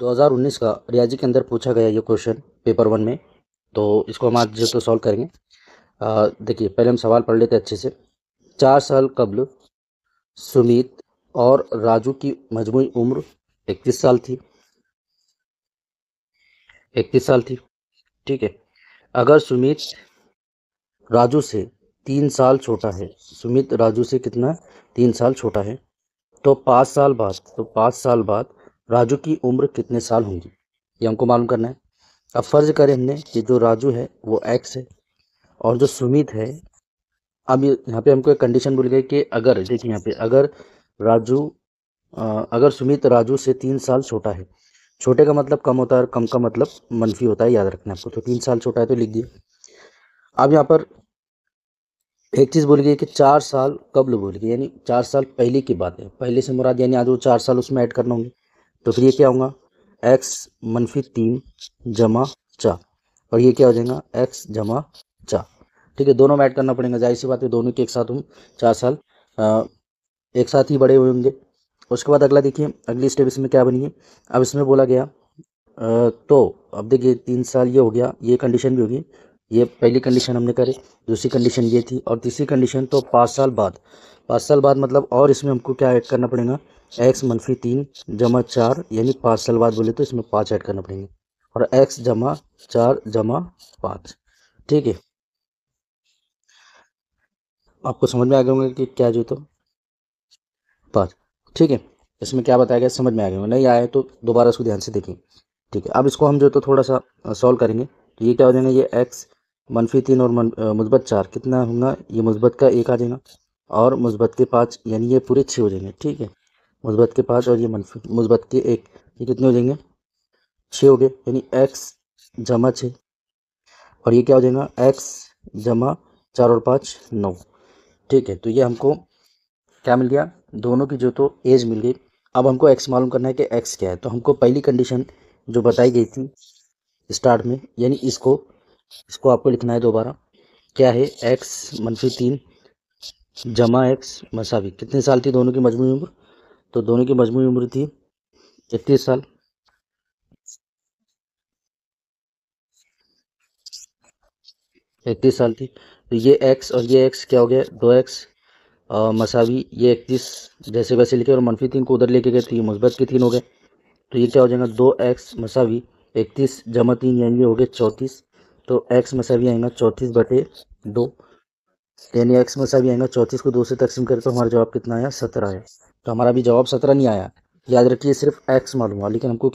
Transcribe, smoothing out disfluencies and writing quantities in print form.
2019 का रियाजी के अंदर पूछा गया ये क्वेश्चन पेपर 1 में। तो इसको हम आज जो तो सॉल्व करेंगे। देखिए पहले हम सवाल पढ़ लेते हैं अच्छे से। 4 साल कबल सुमित और राजू की मजमूई उम्र 31 साल थी। 31 साल थी, ठीक है। अगर सुमित राजू से 3 साल छोटा है, सुमित राजू से कितना 3 साल छोटा है, तो 5 साल बाद राजू की उम्र कितने साल होंगी, ये हमको मालूम करना है। अब फर्ज करें हमने कि जो राजू है वो एक्स है और जो सुमित है, अब यहाँ पे हमको एक कंडीशन बोली गई कि अगर, देखिए यहाँ पे अगर राजू अगर सुमित राजू से 3 साल छोटा है, छोटे का मतलब कम होता है और कम का मतलब मनफी होता है, याद रखना है आपको। तो 3 साल छोटा है तो लिख दिए। अब यहाँ पर एक चीज़ बोली गई कि 4 साल कब्ल बोली गई, यानी 4 साल पहले की बात है। पहले से मुराद यानी आज वो 4 साल उसमें ऐड करना होंगे। तो फिर ये क्या होगा, एक्स मनफी 3 जमा 4, और ये क्या हो जाएगा एक्स जमा 4, ठीक है। दोनों में ऐड करना पड़ेगा, जाहिर सी बात है दोनों के एक साथ हम 4 साल एक साथ ही बड़े हुए होंगे। उसके बाद अगला देखिए, अगली स्टेप इसमें क्या बनी है। अब इसमें बोला गया तो अब देखिए 3 साल ये हो गया, ये कंडीशन भी होगी, ये पहली कंडीशन हमने करी, दूसरी कंडीशन ये थी, और तीसरी कंडीशन तो 5 साल बाद। 5 साल बाद मतलब और इसमें हमको क्या ऐड करना पड़ेगा, एक्स मनफी 3 जमा 4, यानी 5 साल बाद बोले तो इसमें 5 ऐड करना पड़ेंगे, और एक्स जमा 4 जमा 5, ठीक है। आपको समझ में आ गया होंगे कि क्या जो तो 5, ठीक है। इसमें क्या बताया गया समझ में आ गया होगा, नहीं आया तो दोबारा इसको ध्यान से देखिए, ठीक है। अब इसको हम जो तो थोड़ा सा सॉल्व करेंगे। तो ये क्या हो जाएगा, ये एक्स मनफी 3 और मुस्बत 4 कितना होगा, ये मुस्बत का 1 आ जाएगा और मुस्बत के 5, यानी ये पूरे 6 हो जाएंगे, ठीक है। मुस्बत के 5 और ये मनफी मुस्बत के 1, ये कितने हो जाएंगे 6 हो गए, यानी एक्स जमा 6, और ये क्या हो जाएगा एक्स जमा 4 और 5 9, ठीक है। तो ये हमको क्या मिल गया, दोनों की जो तो एज मिल गई। अब हमको एक्स मालूम करना है कि एक्स क्या है। तो हमको पहली कंडीशन जो बताई गई थी स्टार्ट में, यानी इसको इसको आपको लिखना है दोबारा, क्या है एक्स मनफी 3 जमा एक्स मसावी कितने साल थी दोनों की मजमूई उम्र, तो दोनों की मजमूई उम्र थी 31 साल, 31 साल थी। तो ये एक्स और ये एक्स क्या हो गया 2x मसावी ये 31 जैसे वैसे लिखे, और मनफी 3 को उधर लेके गए तो ये मुस्बत के 3 हो गए। तो ये क्या हो जाएगा 2x मसावी 31 जमा 3, यानी ये हो गए 34। तो x मसावी आएगा 34/2, यानी x मसावी आएगा 34 को 2 से तकसीम करें तो हमारा जवाब कितना आया 17 आया। तो हमारा भी जवाब 17 नहीं आया, याद रखिए सिर्फ x मालूम हुआ, लेकिन हमको